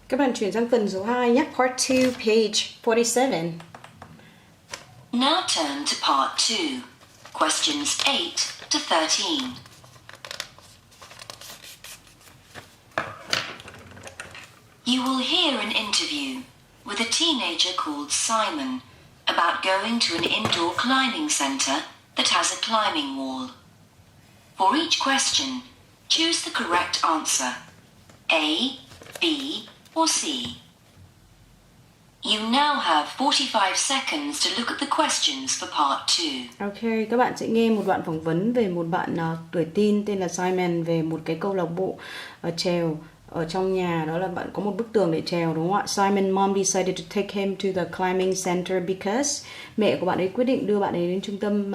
Các bạn chuyển sang phần số 2 nhé. Part 2, page 47. Now turn to part 2, questions 8 to 13. You will hear an interview with a teenager called Simon about going to an indoor climbing center that has a climbing wall. For each question, choose the correct answer, A, B, or C. You now have 45 seconds to look at the questions for part 2. Ok, các bạn sẽ nghe một đoạn phỏng vấn về một bạn tuổi teen tên là Simon về một cái câu lạc bộ trèo ở trong nhà. Đó là bạn có một bức tường để trèo, đúng không ạ? Simon mom decided to take him to the climbing center because mẹ của bạn ấy quyết định đưa bạn ấy đến trung tâm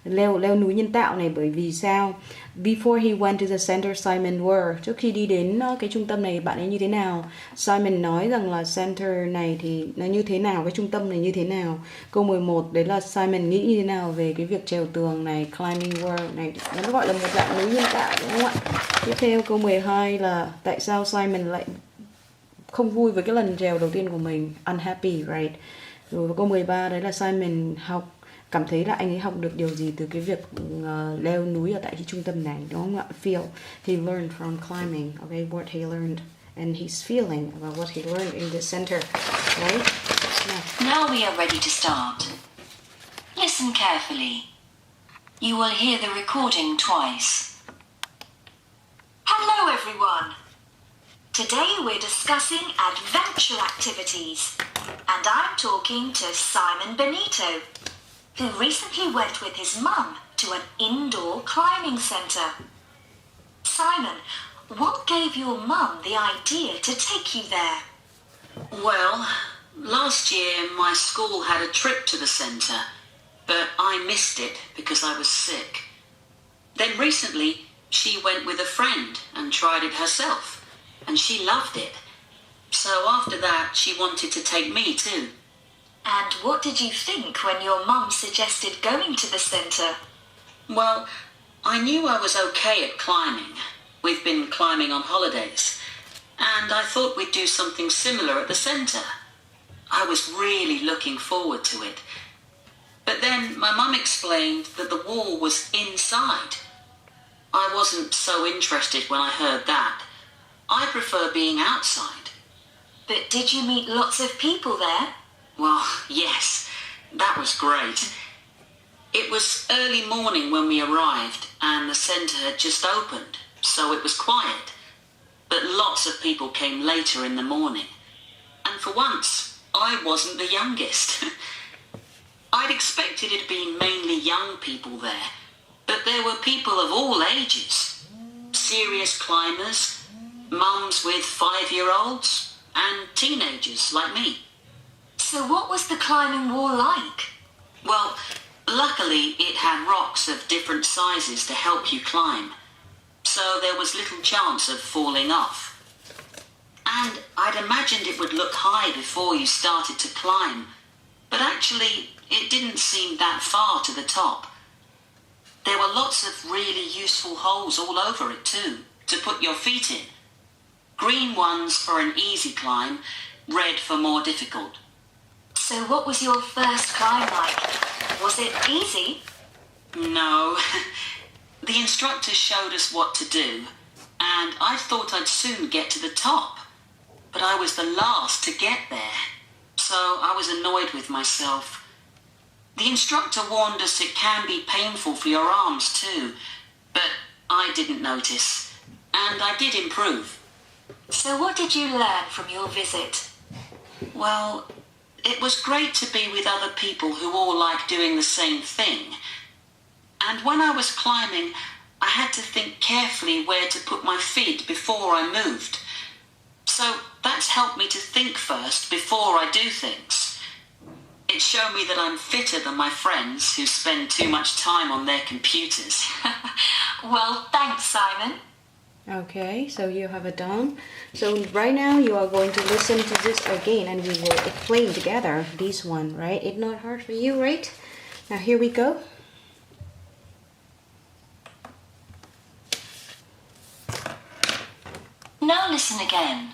leo núi nhân tạo này bởi vì sao? Before he went to the center, Simon were. Trước khi đi đến cái trung tâm này, bạn ấy như thế nào? Simon nói rằng là center này thì nó như thế nào, cái trung tâm này như thế nào? Câu 11 đấy là Simon nghĩ như thế nào về cái việc trèo tường này, climbing wall này, nó gọi là một dạng núi nhân tạo, đúng không ạ? Tiếp theo câu 12 là tại sao Simon lại không vui với cái lần trèo đầu tiên của mình, unhappy, right? Rồi câu 13 đấy là Simon cảm thấy là anh ấy học được điều gì từ cái việc leo núi ở tại cái trung tâm này, đúng không ạ? Feel, he learned from climbing, okay, what he learned and his feeling about what he learned in the center, right? Now we are ready to start. Listen carefully. You will hear the recording twice. Hello everyone. Today we're discussing adventure activities, and I'm talking to Simon Benito, who recently went with his mum to an indoor climbing center. Simon, what gave your mum the idea to take you there? Well, last year my school had a trip to the centre, but I missed it because I was sick. Then recently she went with a friend and tried it herself, and she loved it. So after that she wanted to take me too. And what did you think when your mum suggested going to the centre? Well, I knew I was okay at climbing. We've been climbing on holidays. And I thought we'd do something similar at the centre. I was really looking forward to it. But then my mum explained that the wall was inside. I wasn't so interested when I heard that. I prefer being outside. But did you meet lots of people there? Well, yes, that was great. It was early morning when we arrived and the centre had just opened, so it was quiet. But lots of people came later in the morning. And for once, I wasn't the youngest. I'd expected it to be mainly young people there, but there were people of all ages. Serious climbers, mums with 5-year-olds, and teenagers like me. So what was the climbing wall like? Well, luckily it had rocks of different sizes to help you climb, so there was little chance of falling off. And I'd imagined it would look high before you started to climb, but actually it didn't seem that far to the top. There were lots of really useful holes all over it too, to put your feet in. Green ones for an easy climb, red for more difficult. So what was your first climb like? Was it easy? No. The instructor showed us what to do, and I thought I'd soon get to the top. But I was the last to get there, so I was annoyed with myself. The instructor warned us it can be painful for your arms too, but I didn't notice, and I did improve. So what did you learn from your visit? Well, it was great to be with other people who all like doing the same thing. And when I was climbing, I had to think carefully where to put my feet before I moved. So that's helped me to think first before I do things. It showed me that I'm fitter than my friends who spend too much time on their computers. Well, thanks, Simon. Okay, so you have it done. So right now you are going to listen to this again and we will explain together this one, right? It's not hard for you, right? Now here we go. Now listen again.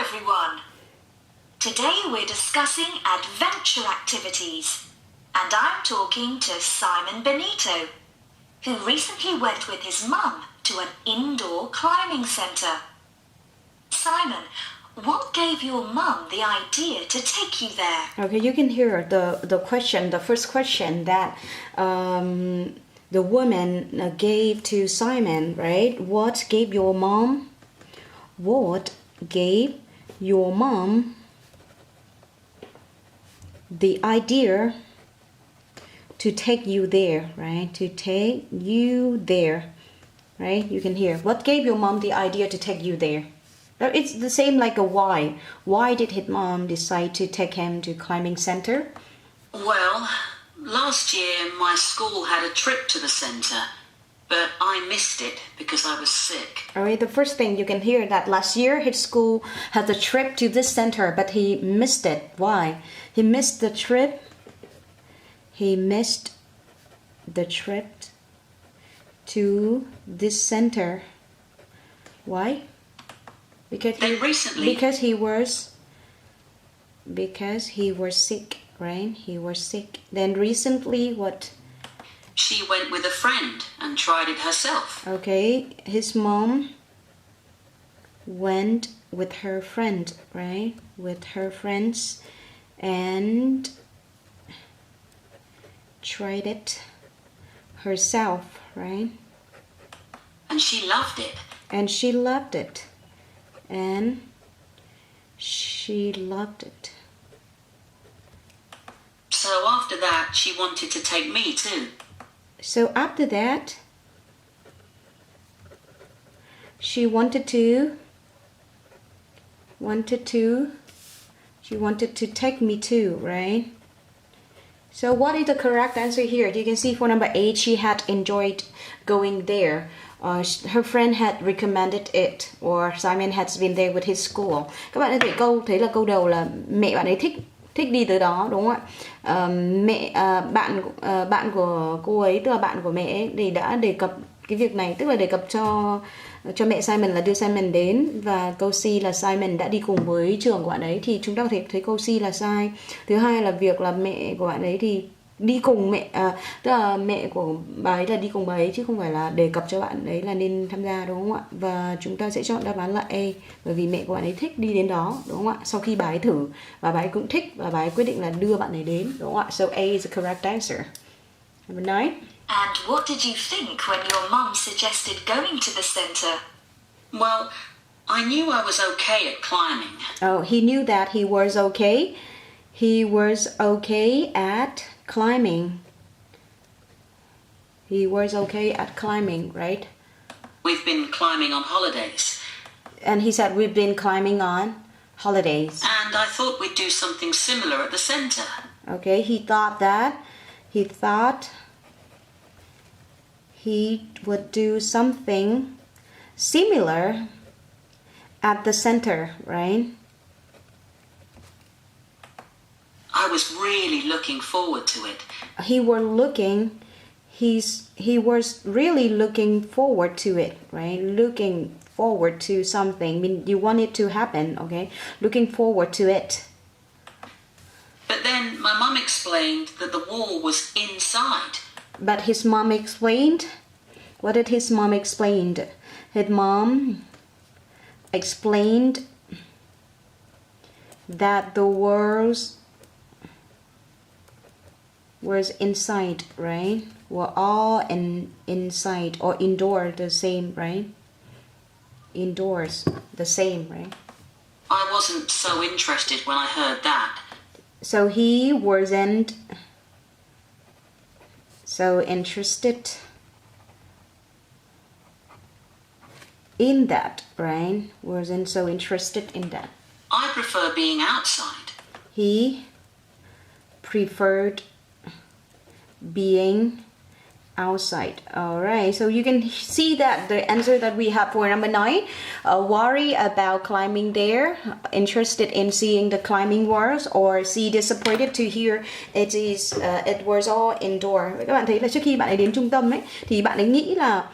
everyone. Today we're discussing adventure activities. And I'm talking to Simon Benito, who recently went with his mum to an indoor climbing centre. Simon, what gave your mum the idea to take you there? Okay, you can hear the question, the first question that the woman gave to Simon, right? What gave your mom the idea to take you there, right? To take you there, right? You can hear. What gave your mom the idea to take you there? It's the same like a why. Why did his mom decide to take him to climbing center? Well, last year my school had a trip to the centre, but I missed it because I was sick. Alright, the first thing you can hear that last year his school had a trip to this center, but he missed it. Why? He missed the trip. He missed the trip to this center. Why? Because he was sick, right? He was sick. Then recently, what? She went with a friend and tried it herself. Okay, his mom went with her friend, right? With her friends and tried it herself, right? And she loved it. And she loved it. And she loved it. So after that, she wanted to take me too. So after that, she wanted to take me too, right? So what is the correct answer here? You can see for number 8, she had enjoyed going there. Her friend had recommended it, or Simon has been there with his school. Các bạn thấy là câu đầu là mẹ bạn ấy thích đi tới đó, đúng không ạ? Bạn của cô ấy, tức là bạn của mẹ ấy, thì đã đề cập cái việc này, tức là đề cập cho mẹ Simon là đưa Simon đến, và câu C là Simon đã đi cùng với trường của bạn ấy, thì chúng ta có thể thấy câu C là sai. Thứ hai là việc là mẹ của bạn ấy thì đi cùng tức là mẹ của bà ấy là đi cùng bà ấy, chứ không phải là đề cập cho bạn ấy là nên tham gia, đúng không ạ? Và chúng ta sẽ chọn đáp án là A, bởi vì mẹ của bạn ấy thích đi đến đó, đúng không ạ? Sau khi bà ấy thử và bà ấy cũng thích, và bà ấy quyết định là đưa bạn ấy đến, đúng không ạ? So A is the correct answer. Number 9. And what did you think when your mum suggested going to the centre? Well, I knew I was okay at climbing. Oh, he knew that he was okay. He was okay at climbing. He was okay at climbing, right? We've been climbing on holidays. And he said we've been climbing on holidays. And I thought we'd do something similar at the centre. Okay, he thought he would do something similar at the center, right? I was really looking forward to it. He was really looking forward to it, right? Looking forward to something. I mean, you want it to happen, okay? Looking forward to it. But then my mum explained that the wall was inside. But his mom explained. What did his mom explain? His mom explained that the walls was inside, right? Were all inside or indoor the same, right? Indoors the same, right? I wasn't so interested when I heard that. So he wasn't so interested in that, right? Wasn't so interested in that. I prefer being outside. He preferred being outside. All right, so you can see that the answer that we have for number 9, worry about climbing there, interested in seeing the climbing walls, or C, disappointed to hear it was all indoor. Các bạn thấy là trước khi bạn ấy đến trung tâm ấy thì bạn ấy nghĩ là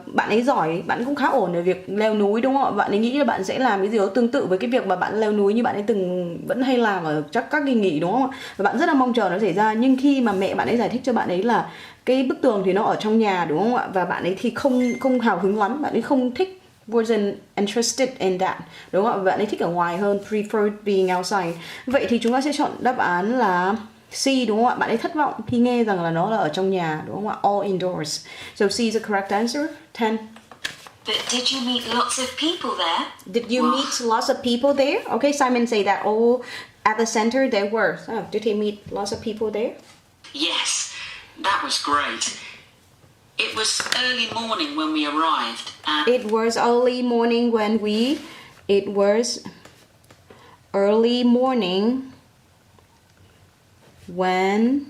bạn ấy giỏi, bạn cũng khá ổn ở việc leo núi đúng không ạ? Bạn ấy nghĩ là bạn sẽ làm cái gì đó tương tự với cái việc mà bạn leo núi như bạn ấy từng vẫn hay làm ở chắc các kỳ nghỉ đúng không ạ? Và bạn rất là mong chờ nó xảy ra, nhưng khi mà mẹ bạn ấy giải thích cho bạn ấy là cái bức tường thì nó ở trong nhà đúng không ạ? Và bạn ấy thì không hào hứng lắm, bạn ấy không thích, wasn't interested in that đúng không ạ? Bạn ấy thích ở ngoài hơn, preferred being outside. Vậy thì chúng ta sẽ chọn đáp án là C đúng không ạ? Bạn ấy thất vọng khi nghe rằng là nó là ở trong nhà đúng không ạ? All indoors. So C is the correct answer. 10. But did you meet lots of people there? Did you meet lots of people there? Okay, Simon say that. Oh, at the center there were. Oh, did he meet lots of people there? Yes, that was great. It was early morning when we arrived, and It was early morning when we. It was early morning when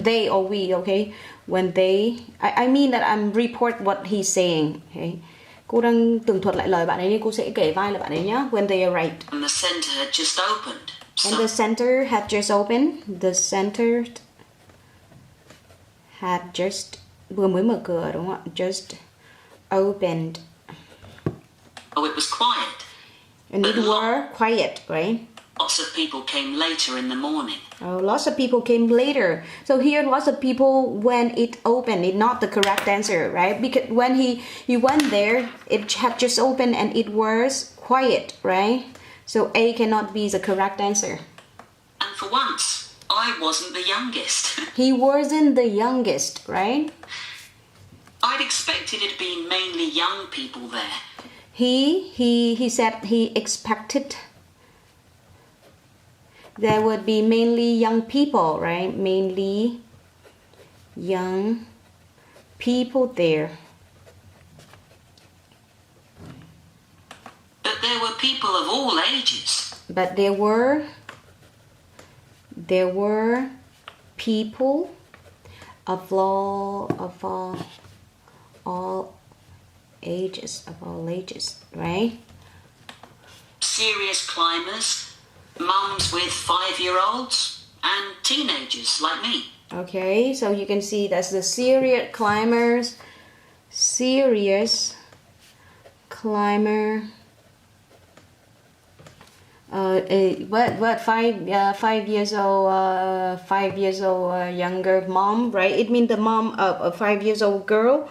they or we, okay, when they, I mean that I'm report what he's saying, okay. Cô đang tường thuật lại lời bạn ấy nên cô sẽ kể vai là bạn ấy nhá. When they arrived. the centre had just opened. And the center had just opened. The center had just vừa mới mở cửa đúng không ạ? Just opened. So it was quiet. And it were quiet, right? Lots of people came later in the morning. Oh, lots of people came later. So here, lots of people when it opened. It's not the correct answer, right? Because when he went there, it had just opened and it was quiet, right? So A cannot be the correct answer. And for once, I wasn't the youngest. He wasn't the youngest, right? I'd expected it to be mainly young people there. He said he expected there would be mainly young people, right? Mainly young people there. But there were people of all ages. But there were people of all ages, right? Serious climbers, mums with 5-year-olds, and teenagers like me. Okay, so you can see that's the serious climbers, serious climber. What 5 years old, 5 years old younger mom, right? It means the mom of a 5 years old girl.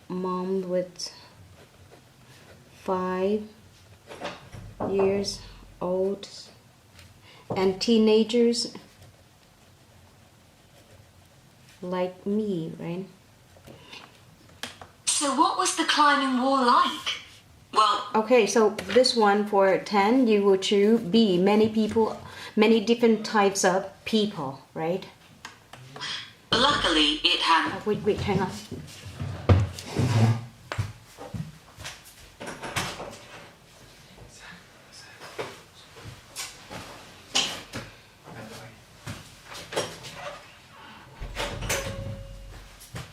Mom with 5 years old and teenagers like me, right? So what was the climbing wall like? Well, Okay, so this one for 10, you will choose B. Many people, many different types of people, right? luckily it had Wait, hang on.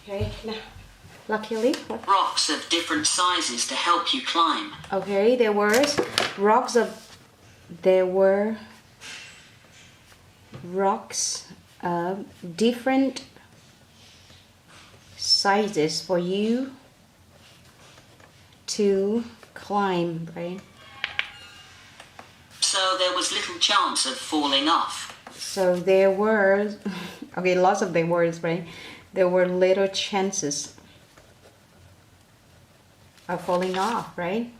Okay, now, luckily, what? rocks of different sizes to help you climb. Okay, there were rocks of different sizes for you to climb, right? So there was little chance of falling off. So there were, okay, lots of the words, right? There were little chances of falling off, right?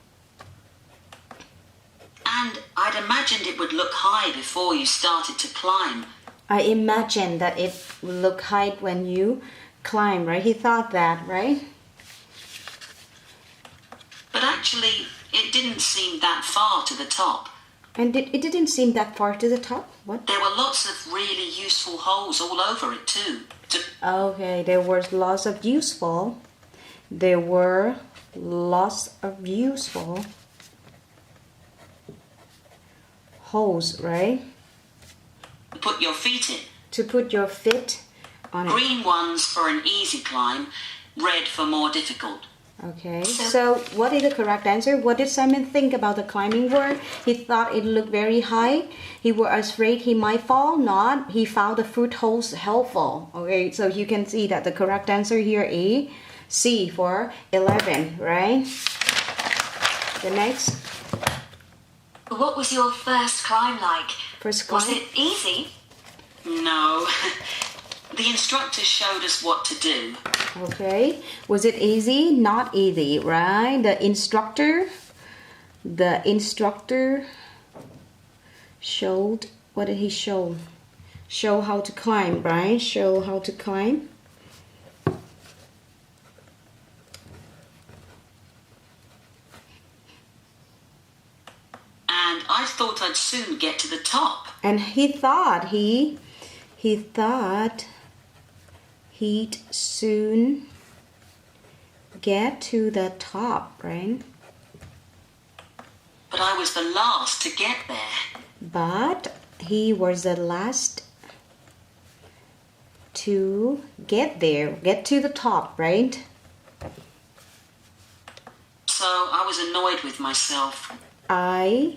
And I'd imagined it would look high before you started to climb. I imagine that it would look high when you climb, right? He thought that, right? But actually, it didn't seem that far to the top. And it didn't seem that far to the top. What? There were lots of really useful holes all over it too. Okay, there was lots of useful. There were lots of useful holes, right? Put your feet in. To put your feet on it. Green ones for an easy climb, red for more difficult. Okay, so what is the correct answer? What did Simon think about the climbing wall? He thought it looked very high. He was afraid he might fall. Not. He found the footholds helpful. Okay, so you can see that the correct answer here is C for 11, right? The next. What was your first climb like? First climb? Was it easy? No. The instructor showed us what to do. Okay. Was it easy? Not easy, right? The instructor showed, what did he show? Show how to climb, right? Show how to climb. And I thought I'd soon get to the top. And he thought he'd soon get to the top, right? But I was the last to get there. But he was the last to get there, get to the top, right? So I was annoyed with myself. I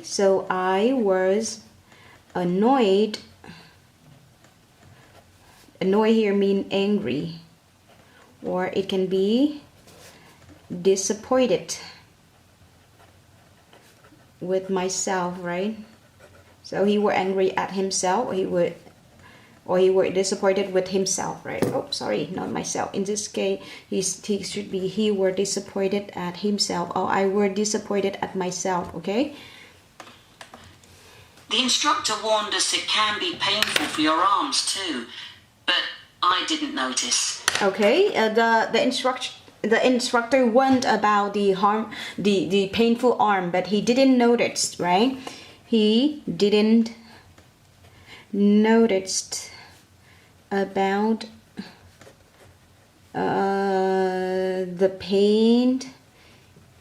was annoyed. Annoy here mean angry, or it can be disappointed with myself, right? So he were angry at himself, or he were disappointed with himself, right? Oh, sorry, not myself. In this case, he should be he were disappointed at himself, or I were disappointed at myself. Okay. The instructor warned us it can be painful for your arms too, but I didn't notice. Okay. The instructor warned about the painful arm, but he didn't notice, right? He didn't notice about the pain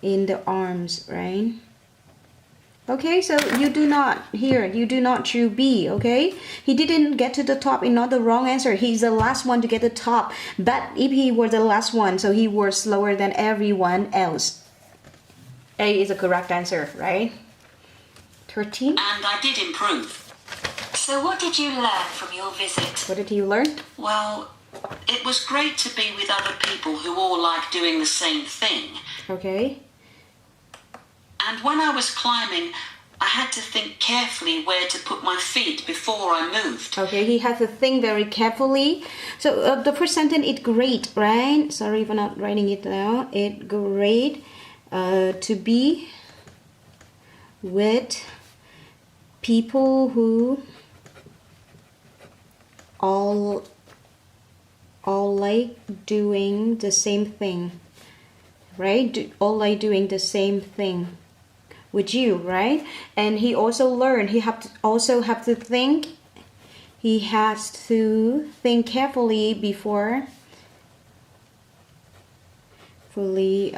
in the arms, right? Okay, so you do not choose B, okay? He didn't get to the top, it's not the wrong answer. He's the last one to get the top. But if he were the last one, so he was slower than everyone else. A is the correct answer, right? 13. And I did improve. So what did you learn from your visit? What did you learn? Well, it was great to be with other people who all like doing the same thing. Okay. And when I was climbing, I had to think carefully where to put my feet before I moved. Okay, he had to think very carefully. So the first sentence is great, right? Sorry for not writing it down. It's great to be with people who all like doing the same thing, right? All like doing the same thing with you, right? And he also learned he also have to think. He has to think carefully before putting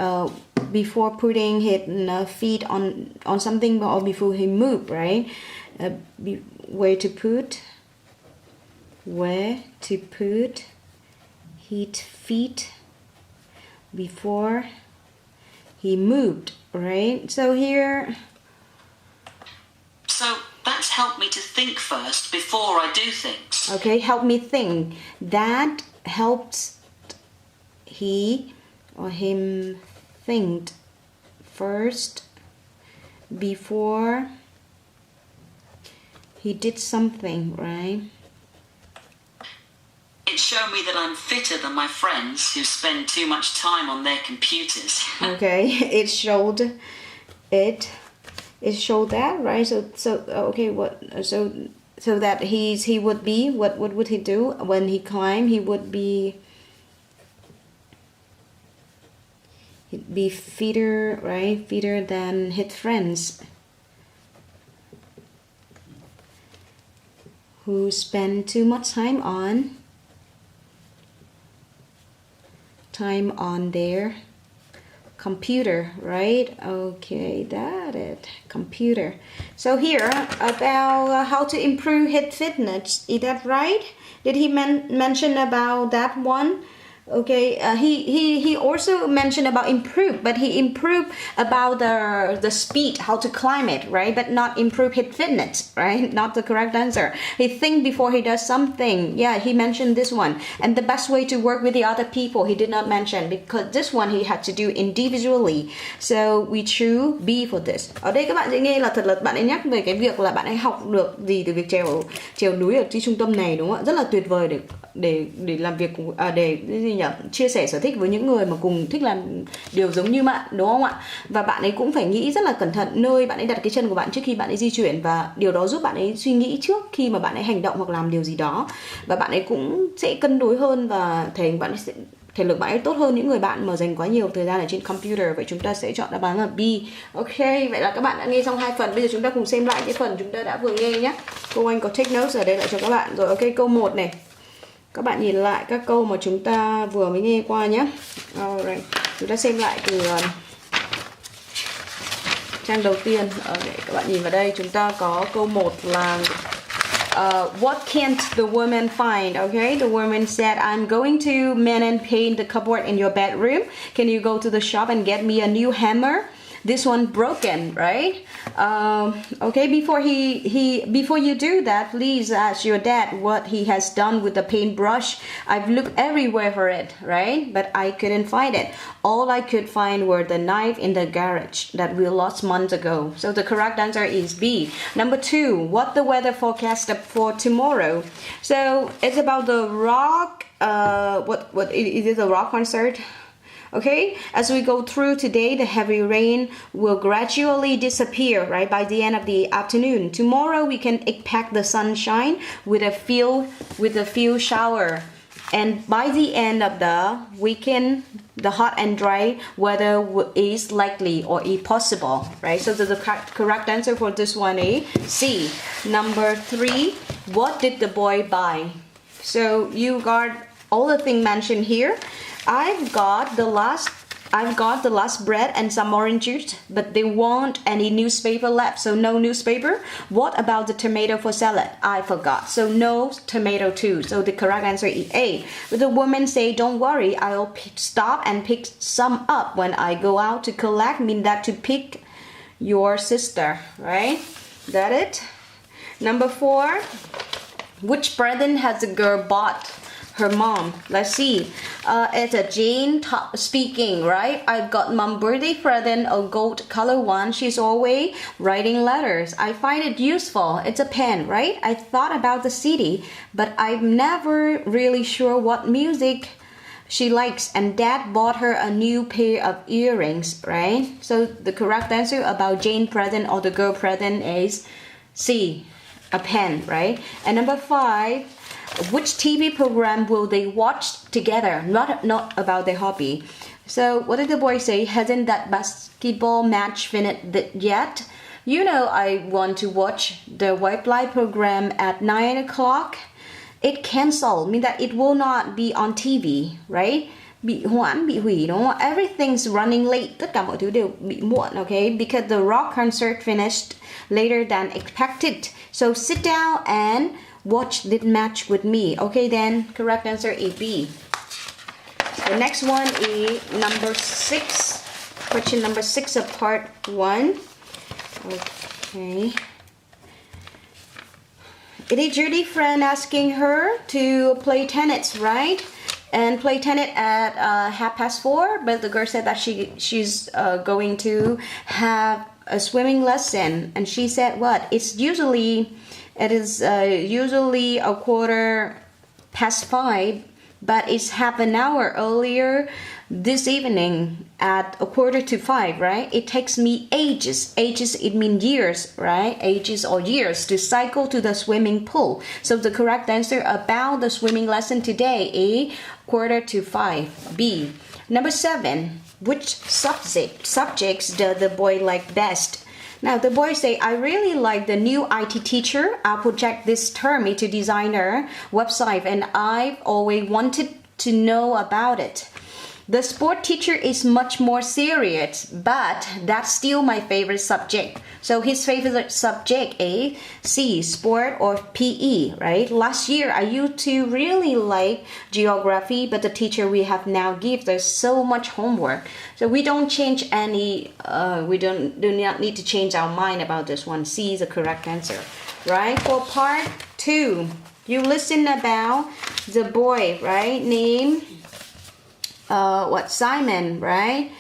his feet on something, or before he move, right? Where to put his feet before he moved, right? So here. So that's helped me to think first before I do things. Okay, help me think. That helps he or him think first before he did something, right? It showed me that I'm fitter than my friends who spend too much time on their computers. Okay, it showed that, right? So okay, so that he would be, what would he do when he climbed? He'd be fitter, right? Fitter than his friends who spend too much time on their computer, right? Okay, that it, computer. So here about how to improve his fitness, is that right? Did he mention about that one? Okay, he also mentioned about improve, but he improved about the speed, how to climb it, right? But not improve his fitness, right? Not the correct answer. He think before he does something. Yeah, he mentioned this one. And the best way to work with the other people, he did not mention, because this one he had to do individually. So we choose B for this. Ở đây các bạn sẽ nghe là thật là bạn ấy nhắc về cái việc là bạn ấy học được gì từ việc trèo núi ởที่trung tâm này, đúng không ạ? Rất là tuyệt vời để làm việc cùng, để gì nhỉ, chia sẻ sở thích với những người mà cùng thích làm điều giống như bạn, đúng không ạ? Và bạn ấy cũng phải nghĩ rất là cẩn thận nơi bạn ấy đặt cái chân của bạn trước khi bạn ấy di chuyển, và điều đó giúp bạn ấy suy nghĩ trước khi mà bạn ấy hành động hoặc làm điều gì đó, và bạn ấy cũng sẽ cân đối hơn và thể lực bạn ấy tốt hơn những người bạn mà dành quá nhiều thời gian ở trên computer. Vậy chúng ta sẽ chọn đáp án là B. Ok, vậy là các bạn đã nghe xong 2 phần. Bây giờ chúng ta cùng xem lại cái phần chúng ta đã vừa nghe nhé. Cô Anh có take notes ở đây lại cho các bạn rồi. Ok, câu 1 này. Các bạn nhìn lại các câu mà chúng ta vừa mới nghe qua nhé. Alright. Chúng ta xem lại từ trang đầu tiên. Các bạn nhìn vào đây, chúng ta có câu 1 là what can't the woman find? Okay, the woman said, I'm going to mend and paint the cupboard in your bedroom. Can you go to the shop and get me a new hammer? This one broken, right? Okay, before you do that, please ask your dad what he has done with the paintbrush. I've looked everywhere for it, right? But I couldn't find it. All I could find were the knife in the garage that we lost months ago. So the correct answer is B. Number 2, what the weather forecast for tomorrow? So it's about the rock. What is it? A rock concert? Okay, as we go through today, the heavy rain will gradually disappear, right, by the end of the afternoon. Tomorrow, we can expect the sunshine with a few shower. And by the end of the weekend, the hot and dry weather is likely or is possible, right? So the correct answer for this one is C. Number 3, what did the boy buy? So you got all the things mentioned here. I've got the last bread and some orange juice, but they won't any newspaper left, so no newspaper. What about the tomato for salad? I forgot, so no tomato too. So the correct answer is A. But the woman say, don't worry, I'll stop and pick some up when I go out to collect. Mean that to pick your sister, right? That it? Number 4, which present has the girl bought her mom? Let's see. It's a Jane speaking, right? I got mom birthday present, a gold color one. She's always writing letters. I find it useful. It's a pen, right? I thought about the CD, but I'm never really sure what music she likes, and dad bought her a new pair of earrings, right? So the correct answer about Jane present or the girl present is C, a pen, right? And number 5, which TV program will they watch together? Not about their hobby. So what did the boy say? Hasn't that basketball match finished yet? You know, I want to watch the White Light program at 9 o'clock. It canceled, mean that it will not be on TV, right? Bị hoãn, bị hủy, đúng không? Everything's running late. Tất cả mọi thứ đều bị muộn, okay? Because the rock concert finished later than expected. So sit down and watch this match with me. Okay, then correct answer is B. The next one is number 6. Question number 6 of part 1. Okay. It is Judy friend asking her to play tennis, right? And play tennis at 4:30. But the girl said that she's going to have a swimming lesson, and she said what? It is usually 5:15, but it's half an hour earlier this evening at 4:45, right? It takes me ages, it means years, right? Ages or years to cycle to the swimming pool. So the correct answer about the swimming lesson today is 4:45, B. Number 7, which subjects does the boy like best? Now the boy say, I really like the new IT teacher. Our project this term is to design a website, and I've always wanted to know about it. The sport teacher is much more serious, but that's still my favorite subject. So his favorite subject is C, sport or PE, right? Last year I used to really like geography, but the teacher we have now gives us so much homework. So we don't change any, do not need to change our mind about this one. C is the correct answer, right? For part 2, you listen about the boy, right? Name Simon, right?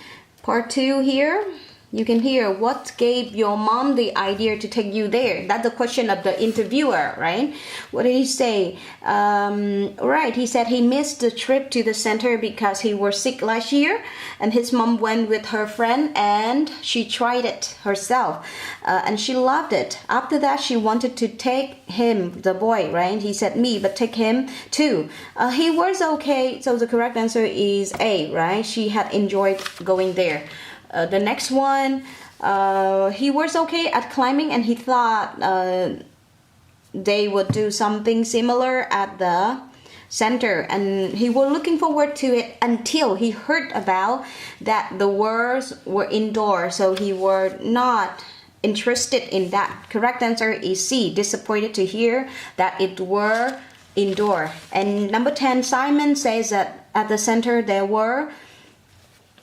Part 2 here, you can hear what gave your mom the idea to take you there. That's the question of the interviewer, right? What did he say? Right, he said he missed the trip to the center because he was sick last year, and his mom went with her friend and she tried it herself, and she loved it. After that, she wanted to take him, the boy, right? He said me, but take him too. He was okay, so the correct answer is A, right? She had enjoyed going there. The next one, he was okay at climbing and he thought they would do something similar at the center, and he was looking forward to it until he heard about that the words were indoor, so he was not interested in that. Correct answer is C, disappointed to hear that it were indoor. And number 10, Simon says that at the center there were,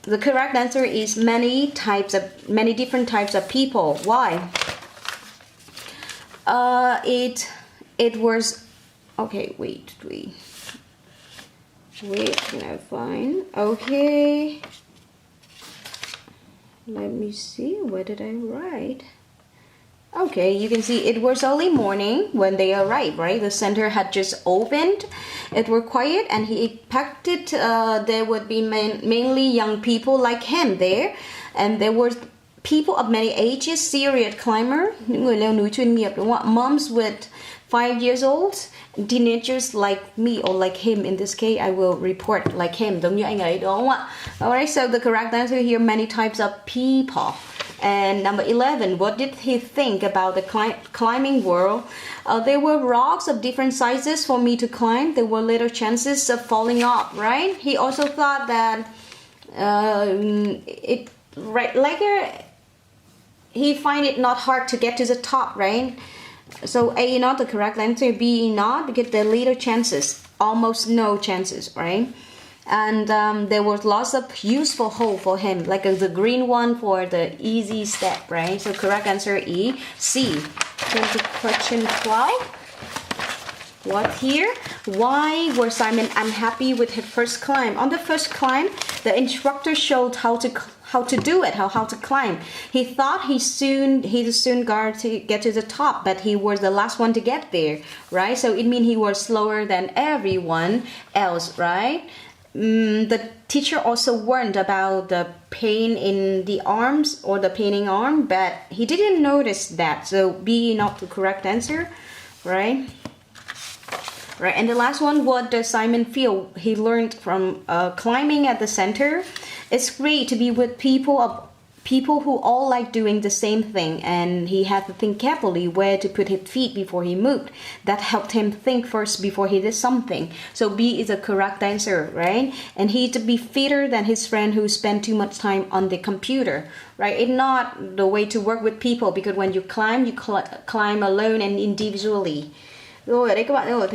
the correct answer is many different types of people. Why? It was okay. Wait. Can I find? Okay. Let me see. What did I write? Okay, you can see it was early morning when they arrived, right? The center had just opened. It was quiet and he expected there would be mainly young people like him there. And there were people of many ages, serious climber, những người leo núi chuyên nghiệp, đúng không ạ? Moms with 5 years old, teenagers like me or like him. In this case, I will report like him, giống như anh ấy, đúng không ạ? Alright, so the correct answer here, many types of people. And number 11, what did he think about the climbing world? There were rocks of different sizes for me to climb. There were little chances of falling off, right? He also thought that he find it not hard to get to the top, right? So A not the correct answer, B not, because there are little chances, almost no chances, right? And there was lots of useful hole for him, like the green one for the easy step, right? So correct answer is C. Turn to question 12. What here? Why was Simon unhappy with his first climb? On the first climb, the instructor showed how to do it, how to climb. He thought he'd soon got to get to the top, but he was the last one to get there, right? So it means he was slower than everyone else, right? The teacher also warned about the pain in the arms or the paining arm, but he didn't notice that. So B not the correct answer, right? Right, and the last one, what does Simon feel he learned from climbing at the center? It's great to be with people who all like doing the same thing, and he had to think carefully where to put his feet before he moved. That helped him think first before he did something. So B is the correct answer, right? And he to be fitter than his friend who spent too much time on the computer, right? It's not the way to work with people, because when you climb alone and individually. Rồi ở đây các bạn có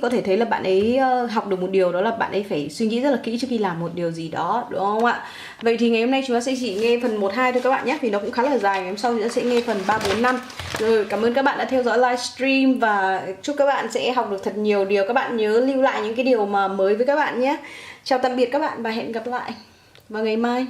thể thấy là bạn ấy học được một điều, đó là bạn ấy phải suy nghĩ rất là kỹ trước khi làm một điều gì đó, đúng không ạ? Vậy thì ngày hôm nay chúng ta sẽ chỉ nghe phần 1, 2 thôi các bạn nhé, vì nó cũng khá là dài. Ngày hôm sau chúng ta sẽ nghe phần 3, 4, 5. Rồi cảm ơn các bạn đã theo dõi livestream và chúc các bạn sẽ học được thật nhiều điều. Các bạn nhớ lưu lại những cái điều mà mới với các bạn nhé. Chào tạm biệt các bạn và hẹn gặp lại vào ngày mai.